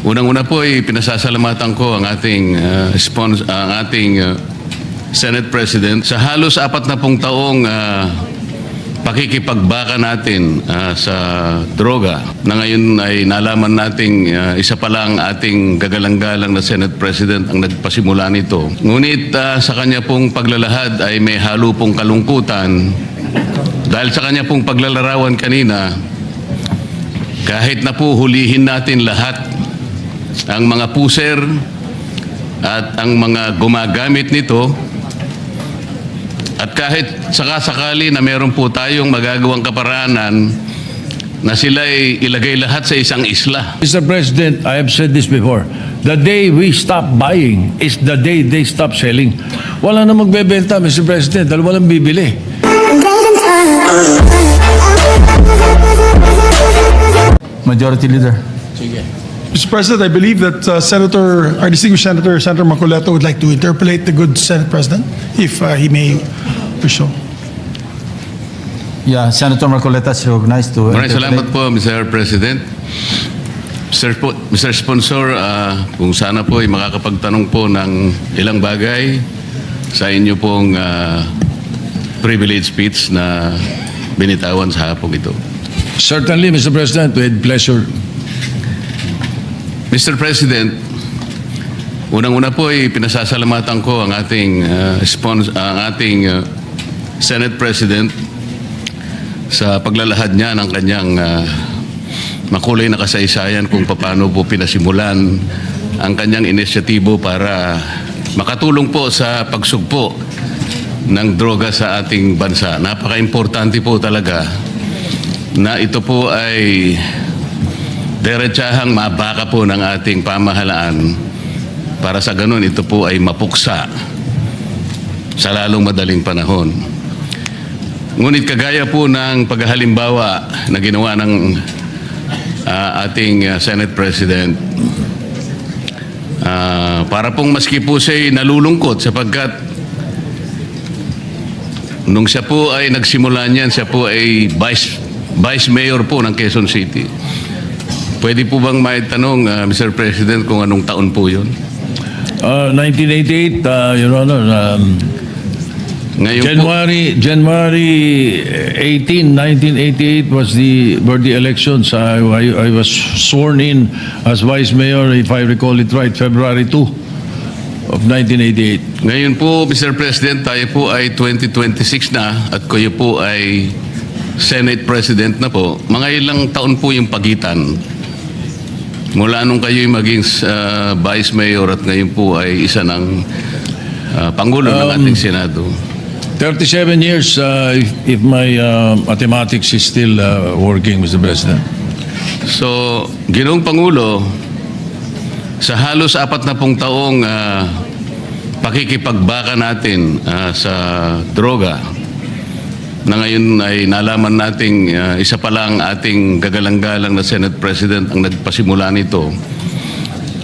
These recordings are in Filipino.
Unang-una po ay pinasasalamatan ko ang ating Senate President sa halos 40 taong pakikipagbaka natin sa droga na ngayon ay nalaman nating isa pa lang ating gagalang-galang na Senate President ang nagpasimula nito. Ngunit sa kanya pong paglalahad ay may halo pong kalungkutan dahil sa kanya pong paglalarawan kanina, kahit na po hulihin natin lahat ang mga puser at ang mga gumagamit nito, at kahit sakasakali na meron po tayong magagawang kaparaanan na sila ay ilagay lahat sa isang isla. Mr. President, I have said this before. The day we stop buying is the day they stop selling. Wala na magbebenta, Mr. President, dahil walang bibili. Majority Leader. Mr. President, I believe that our distinguished Senator Macoleto would like to interpolate the good Senate President, if he may wish so. Yeah, Senator Marcoleta is recognized to Maraming salamat interpolate. po, Mr. President. Mr. Sponsor, kung sana po ay makakapagtanong po ng ilang bagay sa inyo pong privilege speech na binitawan sa hapong ito. Certainly, Mr. President, with pleasure. Mr. President, unang-una po ay pinasasalamatan ko ang ating Senate President sa paglalahad niya ng kanyang makulay na kasaysayan kung paano po pinasimulan ang kanyang inisyatibo para makatulong po sa pagsugpo ng droga sa ating bansa. Napaka-importante po talaga na ito po ay diretsahang mabaka po ng ating pamahalaan para sa ganun ito po ay mapuksa sa lalong madaling panahon. Ngunit kagaya po ng paghahalimbawa na ginawa ng ating Senate President, para pong maski po siya'y nalulungkot sapagkat nung siya po ay nagsimula niyan, siya po ay Vice Mayor po ng Quezon City. Pwede po bang maitanong, Mr. President, kung anong taon po yun? 1988, Your Honor, Ngayon January 18, 1988 were the elections. I was sworn in as Vice Mayor, if I recall it right, February 2 of 1988. Ngayon po, Mr. President, tayo po ay 2026 na at kayo po ay Senate President na po. Mga ilang taon po yung pagitan mula nung kayo'y maging Vice Mayor at ngayon po ay isa ng Pangulo ng ating Senado. 37 years, if my mathematics is still working, Mr. President. So, Ginoong Pangulo, sa halos 40 taong pakikipagbaka natin sa droga, na ngayon ay nalaman nating isa pa lang ating gagalang-galang na Senate President ang nagpasimula nito.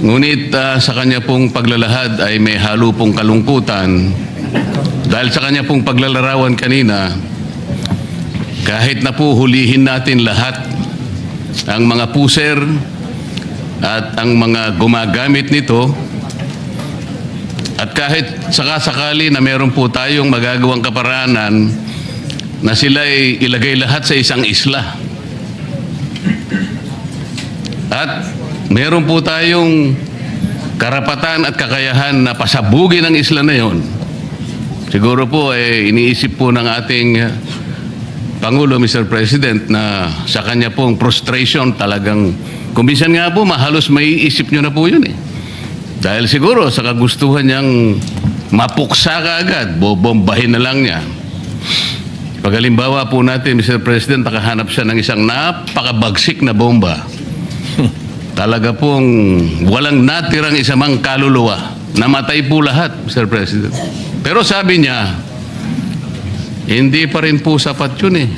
Ngunit sa kanya pong paglalahad ay may halo pong kalungkutan dahil sa kanya pong paglalarawan kanina, kahit na po hulihin natin lahat ang mga puser at ang mga gumagamit nito, at kahit sakasakali na meron po tayong magagawang kaparaanan na sila ay ilagay lahat sa isang isla. At meron po tayong karapatan at kakayahan na pasabugin ang isla na yon. Siguro po iniisip po ng ating Pangulo, Mr. President, na sa kanya pong frustration talagang, kumbisan nga po mahalos maiisip nyo na po yun eh. Dahil siguro sa kagustuhan niyang mapuksa ka agad, bobombahin na lang niya. Paghalimbawa po natin, Mr. President, nakahanap siya ng isang napakabagsik na bomba. Talaga pong walang natirang isamang kaluluwa. Namatay po lahat, Mr. President. Pero sabi niya, hindi pa rin po sapat yun eh.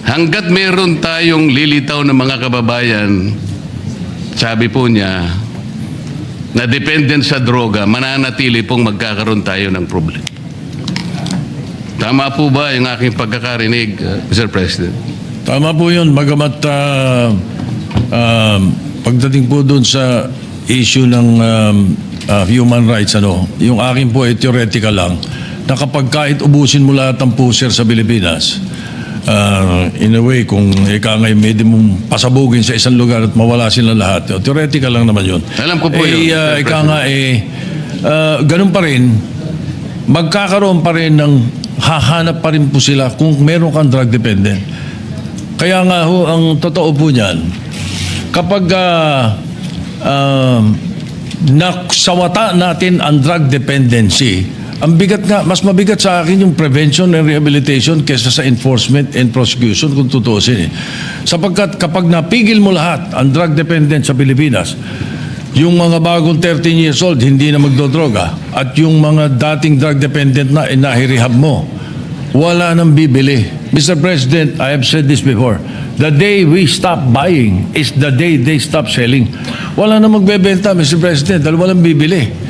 Hanggat meron tayong lilitaw ng mga kababayan, sabi po niya, na dependent sa droga, mananatili pong magkakaroon tayo ng problema. Tama po ba yung aking pagkakarinig, Mr. President? Tama po yun, bagamat Pagdating po dun sa issue ng human rights, yung akin po ay theoretical lang, na kapag kahit ubusin mo lahat ng pusher sa Pilipinas, in a way, kung ika ngay may di mong pasabugin sa isang lugar at mawala sila lahat, theoretical lang naman yun. Alam ko po yun, Mr. Ika nga ganun pa rin, magkakaroon pa rin ng hahanap pa rin po sila kung meron kang drug dependent. Kaya nga ho, ang totoo po niyan, kapag naksawata natin ang drug dependency, ang bigat nga, mas mabigat sa akin yung prevention and rehabilitation kesa sa enforcement and prosecution kung tutuusin. Sapagkat kapag napigil mo lahat ang drug dependent sa Pilipinas, yung mga bagong 13 years old hindi na magdodroga at yung mga dating drug dependent na inahirehab mo, wala nang bibili. Mr. President, I have said this before. The day we stop buying is the day they stop selling. Wala na magbebenta, Mr. President, dahil walang bibili.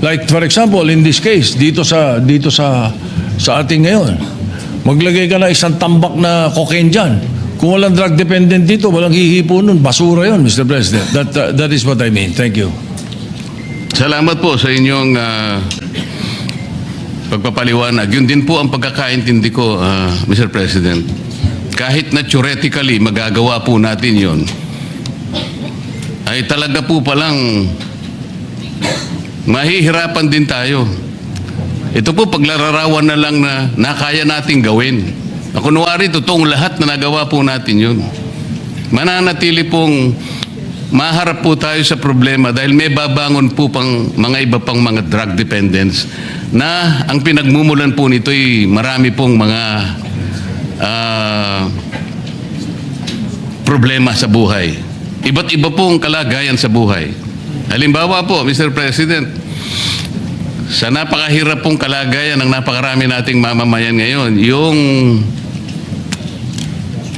Like for example, in this case, dito sa ating ngayon, maglagay ka na isang tambak na cocaine dyan. Kung walang drug dependent dito, walang hihipo nun. Basura yun, Mr. President. That is what I mean. Thank you. Salamat po sa inyong pagpapaliwanag. Yun din po ang pagkakaintindi ko, Mr. President. Kahit na theoretically magagawa po natin yun, ay talaga po palang mahihirapan din tayo. Ito po paglararawan na lang na nakaya nating gawin. Kunwari, totoong lahat na nagawa po natin yun. Mananatili pong maharap po tayo sa problema dahil may babangon po pang mga iba pang mga drug dependents na ang pinagmumulan po nito ay marami pong mga problema sa buhay. Iba't iba pong kalagayan sa buhay. Halimbawa po, Mr. President, sa napakahirap pong kalagayan ng napakarami nating mamamayan ngayon,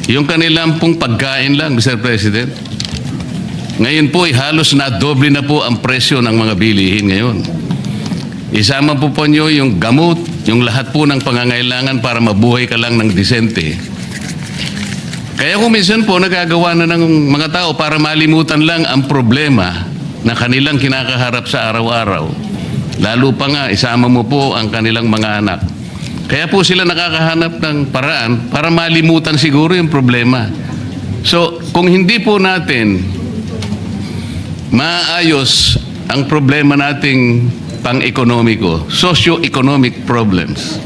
yung kanilang pong pagkain lang, Mr. President. Ngayon po, halos na doble na po ang presyo ng mga bilihin ngayon. Isama po nyo yung gamot, yung lahat po ng pangangailangan para mabuhay ka lang ng disente. Kaya kung minsan po, nagagawa na ng mga tao para malimutan lang ang problema na kanilang kinakaharap sa araw-araw. Lalo pa nga, isama mo po ang kanilang mga anak. Kaya po sila nakakahanap ng paraan para malimutan siguro yung problema. So, kung hindi po natin maayos ang problema nating pang-ekonomiko, socio-economic problems,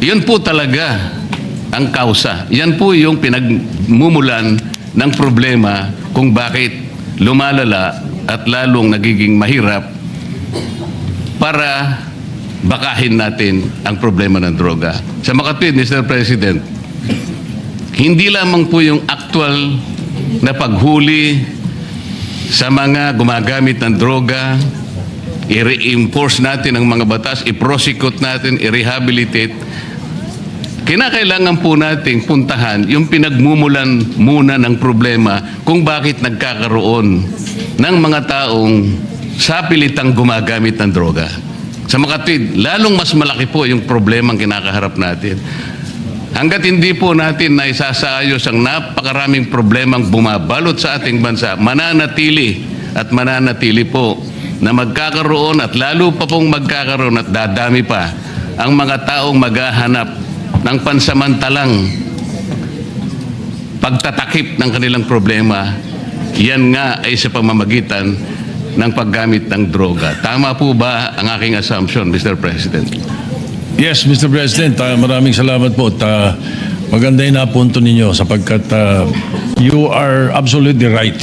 yun po talaga ang kausa. Yan po yung pinagmumulan ng problema kung bakit lumalala at lalong nagiging mahirap para bakahin natin ang problema ng droga. Sa makatwid, Mr. President, hindi lamang po yung actual na paghuli sa mga gumagamit ng droga, i-reinforce natin ang mga batas, i-prosecute natin, i-rehabilitate. Kinakailangan po nating puntahan yung pinagmumulan muna ng problema kung bakit nagkakaroon ng mga taong sapilitang gumagamit ng droga. Sa makatwid, lalong mas malaki po yung problema ang kinakaharap natin. Hanggat hindi po natin na isasaayos ang napakaraming problemang bumabalot sa ating bansa, mananatili po na magkakaroon at lalo pa pong magkakaroon at dadami pa ang mga taong maghahanap ng pansamantalang pagtatakip ng kanilang problema. Yan nga ay sa pamamagitan ng paggamit ng droga. Tama po ba ang aking assumption, Mr. President? Yes, Mr. President, maraming salamat po. Maganda yung napunto ninyo sapagkat you are absolutely right.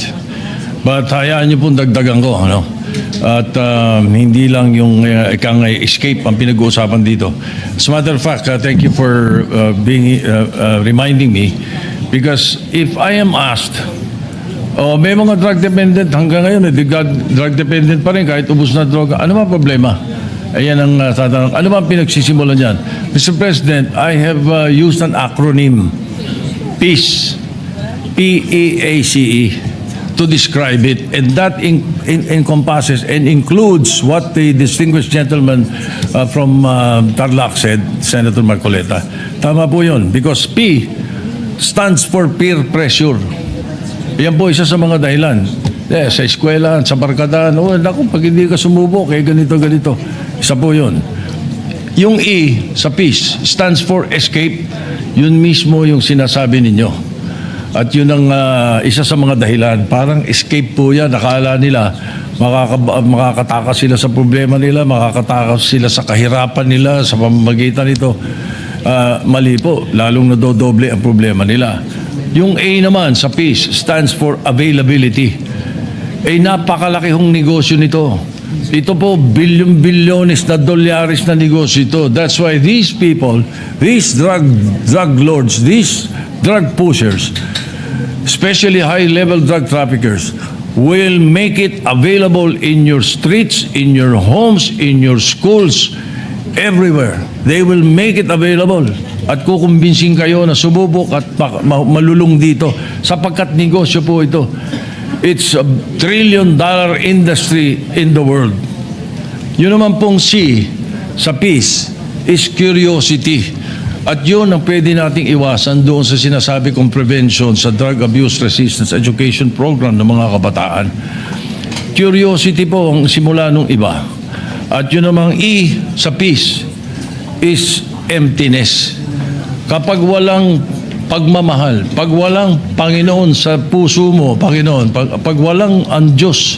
But hayaan niyo pong dagdagan ko, At hindi lang yung escape ang pinag-uusapan dito. As a matter of fact, thank you for reminding me, because if I am asked, may mga drug dependent hanggang ngayon, drug dependent pa rin kahit ubos na droga. Ano ba problema? Ayan ang tatanong. Ano ba ang pinagsisimulan niyan? Mr. President, I have used an acronym, PEACE, P-E-A-C-E, to describe it, and that encompasses and includes what the distinguished gentleman from Tarlac said, Senator Marcoleta. Tama po yun, because P stands for peer pressure. Yan po isa sa mga dahilan. Sa eskwela, sa barkadahan, naku, pag hindi ka sumubok, ganito. Isa po yun. Yung E sa peace stands for escape. Yun mismo yung sinasabi ninyo. At yun ang isa sa mga dahilan. Parang escape po yan. Nakala nila makakatakas sila sa problema nila, makakatakas sila sa kahirapan nila, sa pamamagitan nito. Mali po. Lalong nadodoble ang problema nila. Yung A naman sa peace stands for availability. Napakalaki hong negosyo nito. Ito po, bilyon-bilyones na dolyares na negosyo ito. That's why these people, these drug lords, these drug pushers, especially high-level drug traffickers, will make it available in your streets, in your homes, in your schools, everywhere. They will make it available. At kukumbinsin kayo na sububok at malulong dito sapagkat negosyo po ito. It's a $1 trillion industry in the world. Yun naman pong C sa peace is curiosity. At yun ang pwede nating iwasan doon sa sinasabi kong prevention sa Drug Abuse Resistance Education Program ng mga kabataan. Curiosity po ang simula nung iba. At yun namang E sa peace is emptiness. Kapag walang pagmamahal, pag walang Panginoon sa puso mo, Panginoon, pag walang ang Diyos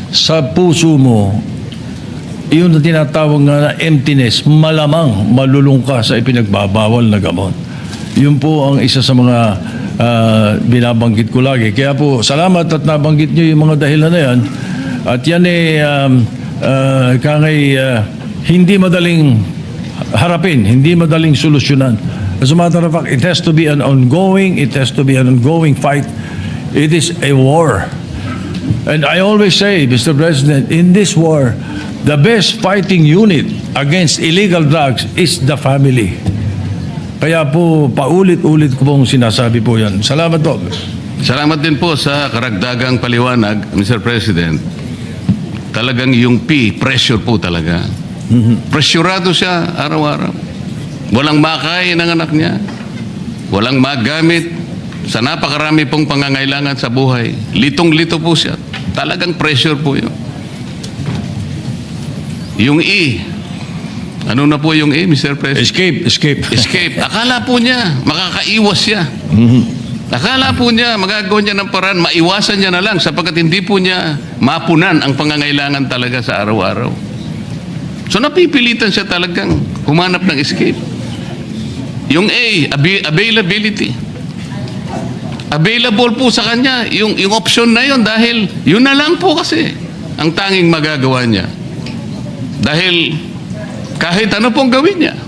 sa puso mo, yun ang tinatawag nga na emptiness, malamang malulung ka sa ipinagbabawal na gamot. Yun po ang isa sa mga binabanggit ko lagi. Kaya po, salamat at nabanggit nyo yung mga dahilan na yan. At yan hindi madaling harapin, hindi madaling solusyonan. As a matter of fact, it has to be an ongoing fight. It is a war. And I always say, Mr. President, in this war, the best fighting unit against illegal drugs is the family. Kaya po, paulit-ulit ko pong sinasabi po yan. Salamat po. Salamat din po sa karagdagang paliwanag, Mr. President. Talagang yung P, pressure po talaga. Pressurado siya araw-araw. Walang makain ng anak niya. Walang magamit sa napakarami pong pangangailangan sa buhay. Litong-lito po siya. Talagang pressure po yun. Yung E, ano na po yung E, Mr. President? Escape. Akala po niya, makakaiwas siya. Akala po niya, magagawa niya ng paraan, maiwasan niya na lang sapagkat hindi po niya mapunan ang pangangailangan talaga sa araw-araw. So napipilitan siya talagang humanap ng escape. Yung A, availability. Available po sa kanya yung option na yun dahil yun na lang po kasi ang tanging magagawa niya. Dahil kahit ano pong gawin niya,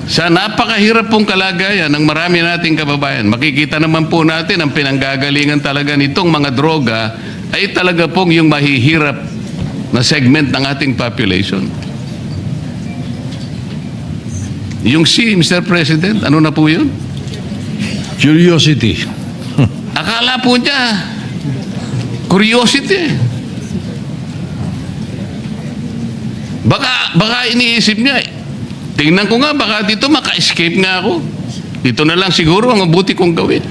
sa napakahirap pong kalagayan ng marami nating kababayan, makikita naman po natin ang pinanggagalingan talaga nitong mga droga ay talaga pong yung mahihirap na segment ng ating population. Yung C, Mr. President, ano na po yun? Curiosity. Akala po niya, curiosity. Baka iniisip niya, tingnan ko nga, baka dito maka-escape nga ako. Dito na lang siguro ang mabuti kong gawin.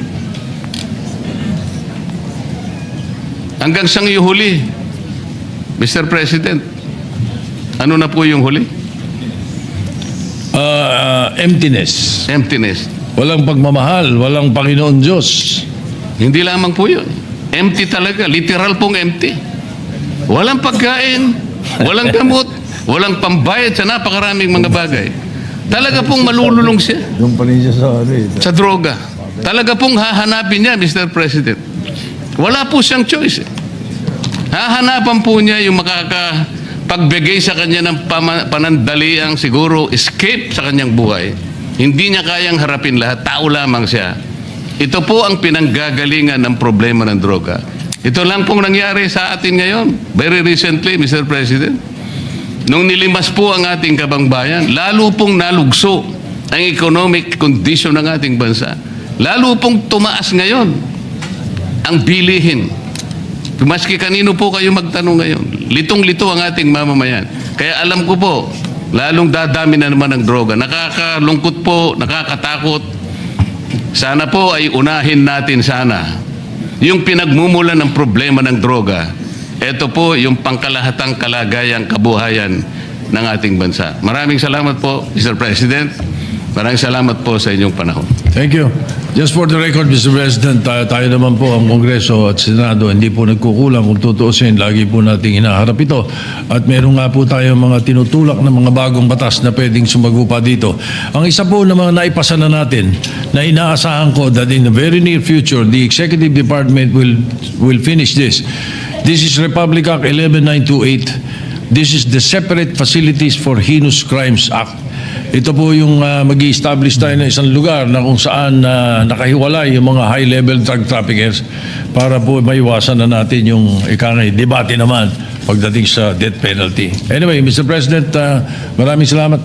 Hanggang sang yung huli, Mr. President, ano na po yung huli? Emptiness. Emptiness. Walang pagmamahal, walang Panginoon Diyos. Hindi lamang po yun. Empty talaga. Literal pong empty. Walang pagkain, walang gamot, walang pambayad sa napakaraming mga bagay. Talaga pong malululong siya Yung pa rin siya sa droga. Talaga pong hahanapin niya, Mr. President. Wala po siyang choice. Hahanapan po niya yung makakapagbigay sa kanya ng panandaliang siguro escape sa kanyang buhay. Hindi niya kayang harapin lahat. Tao lamang siya. Ito po ang pinanggagalingan ng problema ng droga. Ito lang pong nangyari sa atin ngayon. Very recently, Mr. President. Nung nilimas po ang ating kabangbayan, lalo pong nalugso ang economic condition ng ating bansa. Lalo pong tumaas ngayon ang bilihin. Maski kanino po kayo magtanong ngayon, litong-lito ang ating mamamayan. Kaya alam ko po, lalong dadami na naman ang droga. Nakakalungkot po, nakakatakot. Sana po ay unahin natin sana yung pinagmumulan ng problema ng droga, ito po yung pangkalahatang kalagayang kabuhayan ng ating bansa. Maraming salamat po, Mr. President. Maraming salamat po sa inyong panahon. Thank you. Just for the record, Mr. President, tayo naman po ang Kongreso at Senado, hindi po nagkukulang kung tutuusin. Lagi po nating hinaharap ito. At meron nga po tayo mga tinutulak na mga bagong batas na pwedeng sumagupa dito. Ang isa po na mga naipasa na natin na inaasahan ko that in the very near future, the Executive Department will finish this. This is Republic Act 11928. This is the Separate Facilities for Heinous Crimes Act. Ito po yung mag-i-establish tayo ng isang lugar na kung saan nakahiwalay yung mga high-level drug traffickers para po maiwasan na natin yung debate naman pagdating sa death penalty. Anyway, Mr. President, maraming salamat.